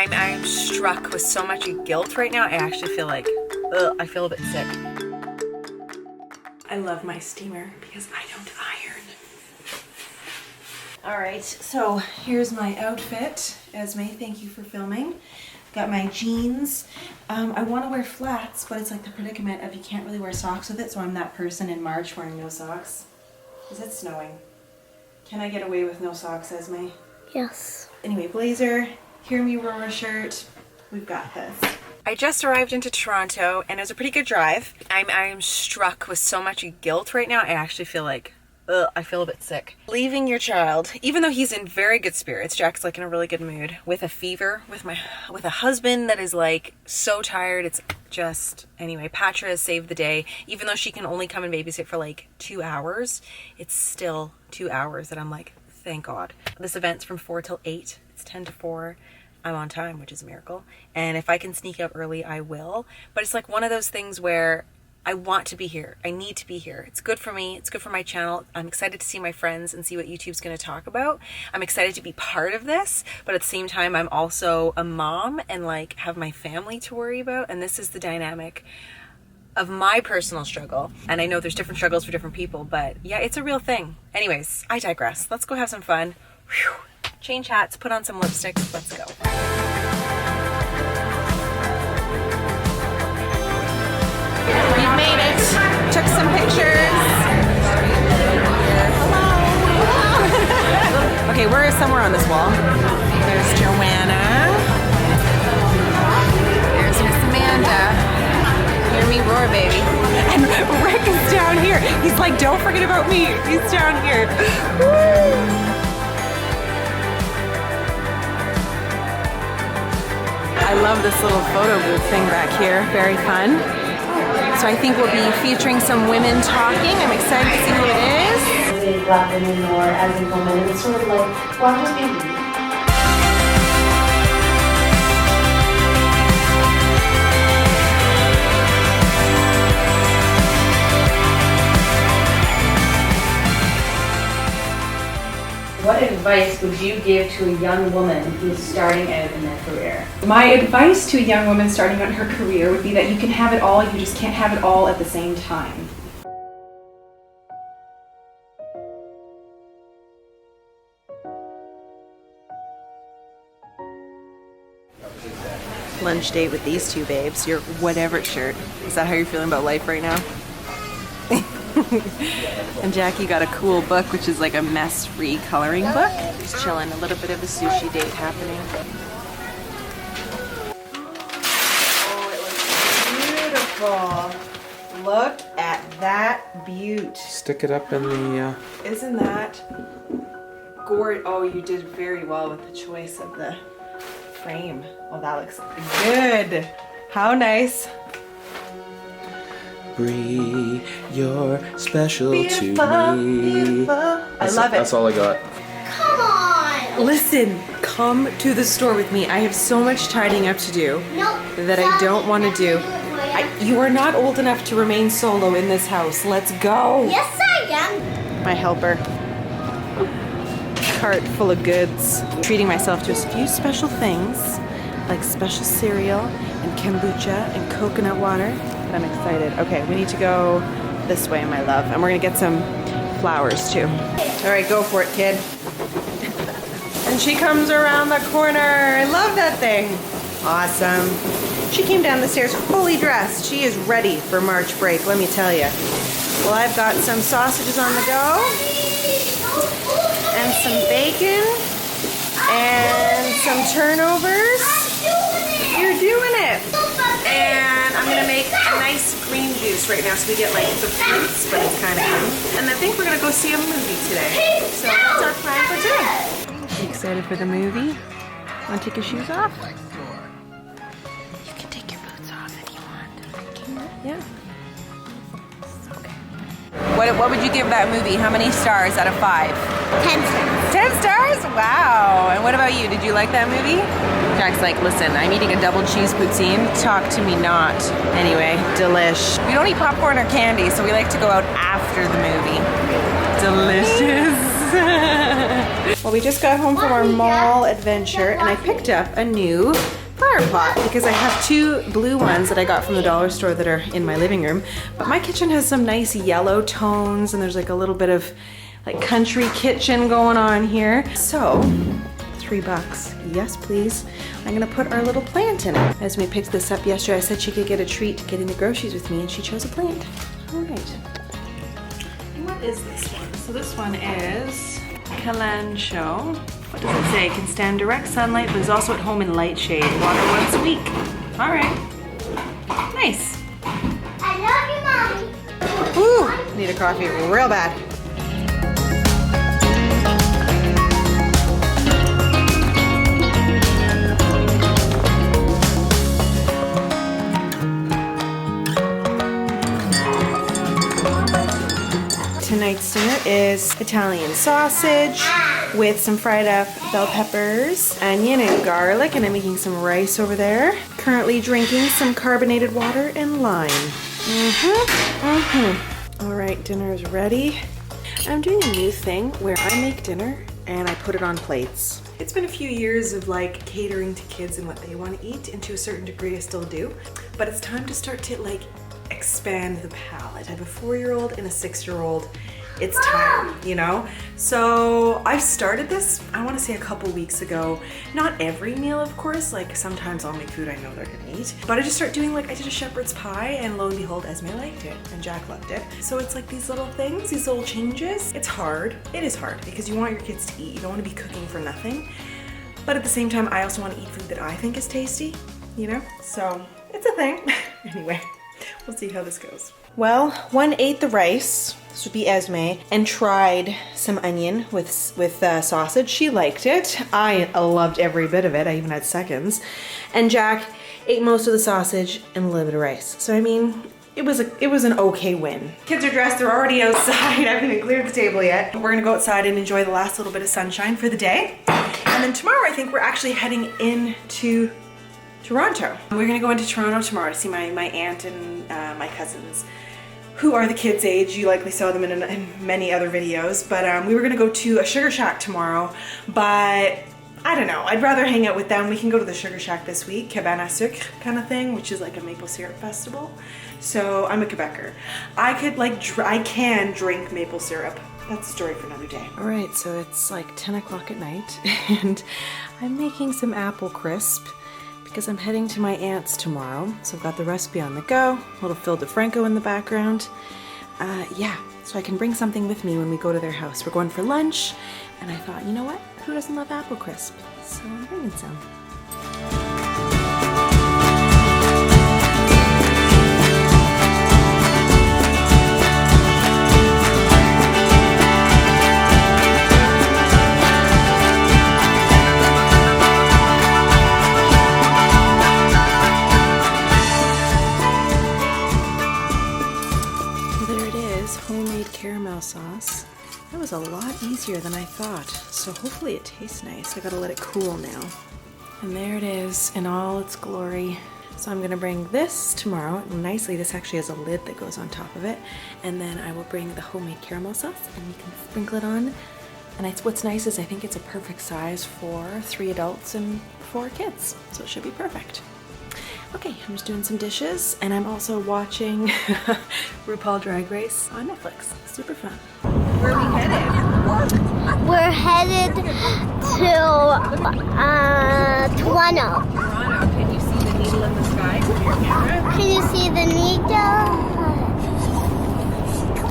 I'm struck with so much guilt right now. I actually feel like, I feel a bit sick. I love my steamer because I don't iron. All right, so here's my outfit. Esme, thank you for filming. Got my jeans. I want to wear flats, but it's like the predicament of you can't really wear socks with it, so I'm that person in March wearing no socks. Is it snowing? Can I get away with no socks, Esme? Yes. Anyway, blazer, Hear Me Roar shirt. We've got this. I just arrived into Toronto and it was a pretty good drive. I'm struck with so much guilt right now. I actually feel like, I feel a bit sick. Leaving your child, even though he's in very good spirits, Jack's like in a really good mood, with a fever, with a husband that is like so tired. It's just, anyway, Patra has saved the day. Even though she can only come and babysit for like 2 hours, it's still 2 hours that I'm like, thank God. This event's from 4 till 8. It's 10 to 4. I'm on time, which is a miracle. And if I can sneak out early, I will. But it's like one of those things where I want to be here. I need to be here. It's good for me. It's good for my channel. I'm excited to see my friends and see what YouTube's going to talk about. I'm excited to be part of this, but at the same time, I'm also a mom and like have my family to worry about. And this is the dynamic of my personal struggle. And I know there's different struggles for different people, but yeah, it's a real thing. Anyways, I digress. Let's go have some fun. Whew. Change hats, put on some lipstick. Let's go. We've made it. Took some pictures. Hello. Okay, we're somewhere on this wall. There's Joanna. There's Miss Amanda. Hear Me Roar, baby. And Rick is down here. He's like, don't forget about me. He's down here. Woo. I love this little photo booth thing back here. Very fun. So I think we'll be featuring some women talking. I'm excited to see who it is. Black women or as a woman, and it's sort of like, well, I'm just baby. What advice would you give to a young woman who's starting out in their career? My advice to a young woman starting out in her career would be that you can have it all, you just can't have it all at the same time. Lunch date with these two babes. Your whatever shirt. Is that how you're feeling about life right now? And Jackie got a cool book, which is like a mess-free coloring book. Just chilling, a little bit of a sushi date happening. Oh, it looks beautiful. Look at that beaut. Stick it up in the... Isn't that gorgeous? Oh, you did very well with the choice of the frame. Oh, that looks good. How nice. Bree, you're special Beautiful, to me. beautiful. I love it. That's all I got. Come on! Listen, come to the store with me. I have so much tidying up to do that I don't want to do. You are not old enough to remain solo in this house. Let's go. Yes, I am. My helper. Cart full of goods. Treating myself to a few special things, like special cereal and kombucha and coconut water. I'm excited. Okay, we need to go this way, my love. And we're gonna get some flowers too. All right, go for it, kid. And she comes around the corner. I love that thing. Awesome. She came down the stairs fully dressed. She is ready for March break, let me tell you. Well, I've got some sausages on the go, and some bacon, and some turnovers. You're doing it. And I'm gonna make a nice green juice right now, so we get like the fruits, but it's kind of green. And I think we're gonna go see a movie today. So that's our plan for today. You excited for the movie? Wanna take your shoes off? You can take your boots off if you want. Yeah. Okay. What would you give that movie? How many stars out of 5? 10 stars. 10 stars? Wow. And what about you? Did you like that movie? Jack's like, listen, I'm eating a double cheese poutine. Talk to me not. Anyway, delish. We don't eat popcorn or candy, so we like to go out after the movie. Delicious. Well, we just got home from our mall adventure and I picked up a new flower pot because I have two blue ones that I got from the dollar store that are in my living room. But my kitchen has some nice yellow tones and there's like a little bit of like country kitchen going on here. So, $3. Yes, please. I'm gonna put our little plant in it. As we picked this up yesterday, I said she could get a treat getting the groceries with me and she chose a plant. All right. What is this one? So this one is Calancho. What does it say? Can stand direct sunlight, but is also at home in light shade. Water once a week. All right. Nice. I love you, Mommy. Ooh, need a coffee real bad. Tonight's dinner is Italian sausage with some fried up bell peppers, onion and garlic, and I'm making some rice over there. Currently drinking some carbonated water and lime. All right, dinner is ready. I'm doing a new thing where I make dinner and I put it on plates. It's been a few years of like catering to kids and what they want to eat, and to a certain degree I still do, but it's time to start to like expand the palate. I have a 4-year-old and a 6-year-old. It's time, you know? So I started this, I want to say a couple weeks ago. Not every meal, of course, like sometimes I'll make food I know they're gonna eat. But I just start doing like, I did a shepherd's pie and lo and behold, Esme liked it and Jack loved it. So it's like these little things, these little changes. It's hard, it is hard because you want your kids to eat. You don't want to be cooking for nothing. But at the same time, I also want to eat food that I think is tasty, you know? So it's a thing. Anyway. We'll see how this goes. Well, one ate the rice, this would be Esme, and tried some onion with sausage. She liked it. I loved every bit of it. I even had seconds. And Jack ate most of the sausage and a little bit of rice. So I mean, it was an okay win. Kids are dressed, they're already outside. I haven't even cleared the table yet. We're gonna go outside and enjoy the last little bit of sunshine for the day. And then tomorrow I think we're actually heading into Toronto. We're gonna go into Toronto tomorrow to see my aunt and my cousins, who are the kids' age. You likely saw them in many other videos, but we were gonna go to a sugar shack tomorrow, but I don't know, I'd rather hang out with them. We can go to the sugar shack this week, Cabane à Sucre kind of thing, which is like a maple syrup festival. So I'm a Quebecer. I can drink maple syrup. That's a story for another day. All right, so it's like 10 o'clock at night and I'm making some apple crisp because I'm heading to my aunt's tomorrow. So I've got the recipe on the go, a little Phil DeFranco in the background. Yeah, so I can bring something with me when we go to their house. We're going for lunch, and I thought, you know what? Who doesn't love apple crisp? So I'm bringing some. Caramel sauce. That was a lot easier than I thought, so hopefully it tastes nice. I gotta let it cool now. And there it is in all its glory. So I'm gonna bring this tomorrow. Nicely, this actually has a lid that goes on top of it. And then I will bring the homemade caramel sauce and you can sprinkle it on. And what's nice is I think it's a perfect size for 3 adults and 4 kids. So it should be perfect. Okay, I'm just doing some dishes, and I'm also watching RuPaul Drag Race on Netflix. Super fun. Where are we headed? We're headed to Toronto. Toronto. Can you see the needle in the sky from your camera? Can you see the needle?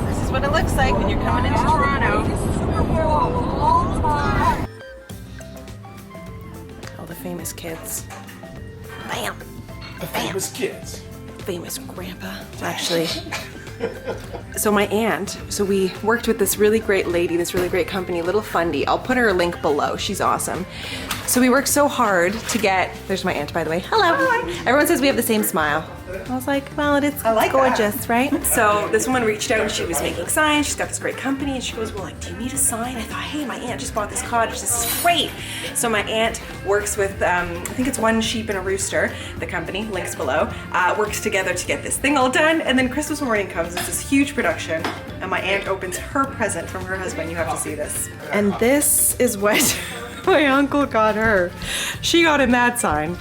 This is what it looks like when you're coming into Toronto. All the famous kids. Bam! The famous kids. Famous grandpa, actually. So my aunt, so we worked with this really great lady, this really great company, Little Fundy. I'll put her link below. She's awesome. So we worked so hard to get, there's my aunt by the way, hello. Hi. Everyone says we have the same smile. I was like, well, it's gorgeous, right? So this woman reached out and she was making signs. She's got this great company and she goes, well, like, do you need a sign? I thought, hey, my aunt just bought this cottage. This is great. So my aunt works with, I think it's One Sheep and a Rooster, the company, links below, works together to get this thing all done. And then Christmas morning comes, it's this huge production and my aunt opens her present from her husband. You have to see this. And this is what my uncle got her. She got him that sign.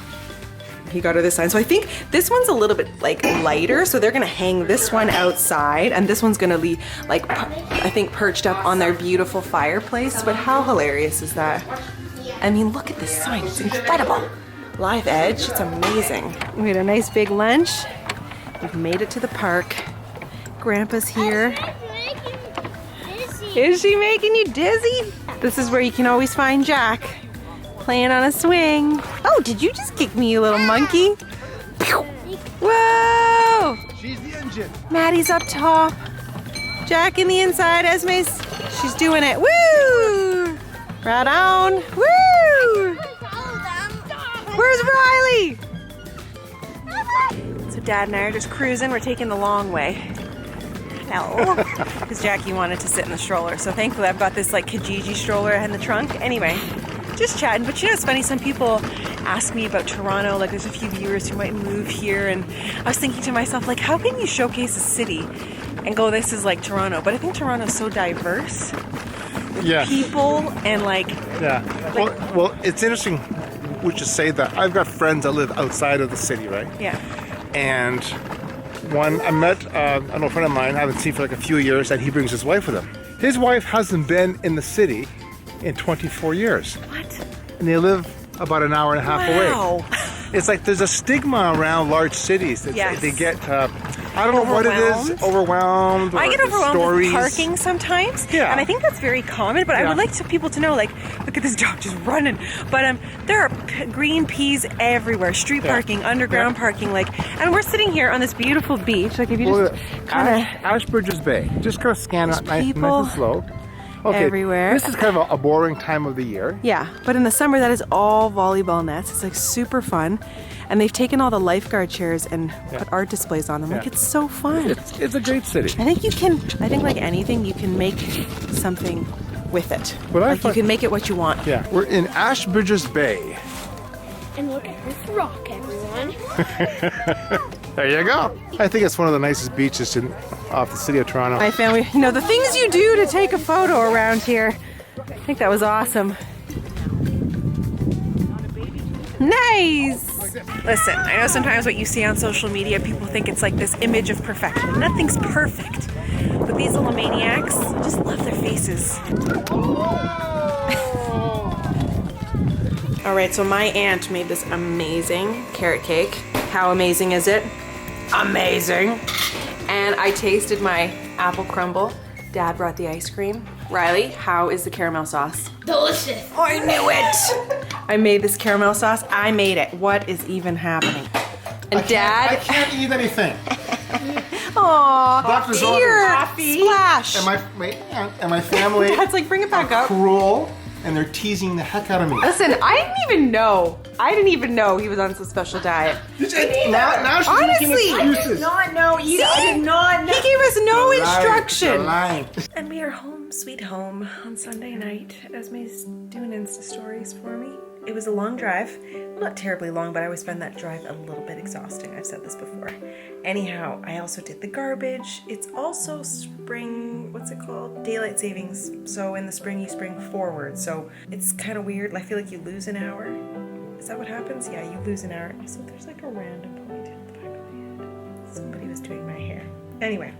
He got her this sign. So I think this one's a little bit like lighter. So they're gonna hang this one outside and this one's gonna be like, I think perched up on their beautiful fireplace. But how hilarious is that? I mean, look at this sign, it's incredible. Live edge, it's amazing. We had a nice big lunch. We've made it to the park. Grandpa's here. Is she making you dizzy? This is where you can always find Jack. Playing on a swing. Oh, did you just kick me, you little monkey? Whoa! She's the engine. Maddie's up top. Jack in the inside. Esme's, she's doing it. Woo! Right on. Woo! Where's Riley? So Dad and I are just cruising. We're taking the long way. No, because Jackie wanted to sit in the stroller. So thankfully I've got this like Kijiji stroller in the trunk. Anyway. Just chatting, but you know it's funny, some people ask me about Toronto, like there's a few viewers who might move here, and I was thinking to myself, like, how can you showcase a city and go, this is like Toronto? But I think Toronto's so diverse with people and like... Yeah, well, it's interesting would you say that. I've got friends that live outside of the city, right? Yeah. And one, I met an old friend of mine I haven't seen for like a few years, and he brings his wife with him. His wife hasn't been in the city in 24 years. What? And they live about an hour and a half away. It's like there's a stigma around large cities. Yes. They get, I don't know what it is, overwhelmed. I get overwhelmed stories. with parking sometimes. Yeah. And I think that's very common, but I would like people to know, like, look at this dog just running. But there are green peas everywhere, street parking, underground parking, like, and we're sitting here on this beautiful beach. Like, if you just kind of... Ashbridges Bay. Just go scan it nice and slow. Okay, everywhere. This is kind of a boring time of the year. Yeah, but in the summer that is all volleyball nets. It's like super fun. And they've taken all the lifeguard chairs and put art displays on them. Like, it's so fun. It's a great city. I think like anything, you can make something with it. Like you can make it what you want. Yeah, we're in Ashbridges Bay. And look at this rock, everyone. There you go. I think it's one of the nicest beaches off the city of Toronto. My family, you know, the things you do to take a photo around here. I think that was awesome. Nice! Listen, I know sometimes what you see on social media, people think it's like this image of perfection. Nothing's perfect. But these little maniacs, I just love their faces. All right, so my aunt made this amazing carrot cake. How amazing is it? Amazing. And I tasted my apple crumble. Dad brought the ice cream. Riley, how is the caramel sauce? Delicious. I knew it. I made this caramel sauce. I made it. What is even happening? And Dad... I can't eat anything. Aw, dear. Splash. And my family... Dad's like, bring it back up. Cruel. And they're teasing the heck out of me. Listen, I didn't even know he was on some special diet. Now she's making excuses. I did not know either. I did not know. He gave us no instruction. And we are home, sweet home, on Sunday night. Esme's doing Insta stories for me. It was a long drive. Well, not terribly long, but I always find that drive a little bit exhausting. I've said this before. Anyhow, I also did the garbage. It's also spring, what's it called? Daylight savings. So in the spring, you spring forward. So it's kind of weird. I feel like you lose an hour. Is that what happens? Yeah, you lose an hour. So there's like a random ponytail at the back of my head. Somebody was doing my hair. Anyway,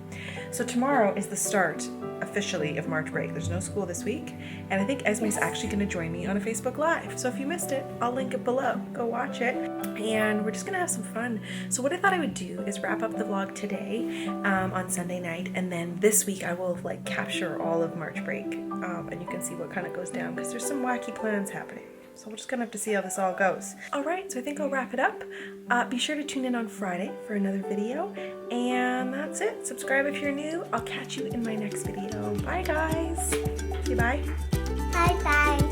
so tomorrow is the start officially of March break. There's no school this week, and I think Esme's actually going to join me on a Facebook Live. So if you missed it, I'll link it below. Go watch it, and we're just going to have some fun. So what I thought I would do is wrap up the vlog today on Sunday night, and then this week I will like capture all of March break, and you can see what kind of goes down because there's some wacky plans happening. So we're just gonna have to see how this all goes. All right, so I think I'll wrap it up. Be sure to tune in on Friday for another video. And that's it. Subscribe if you're new. I'll catch you in my next video. Bye, guys. Say bye. Bye bye.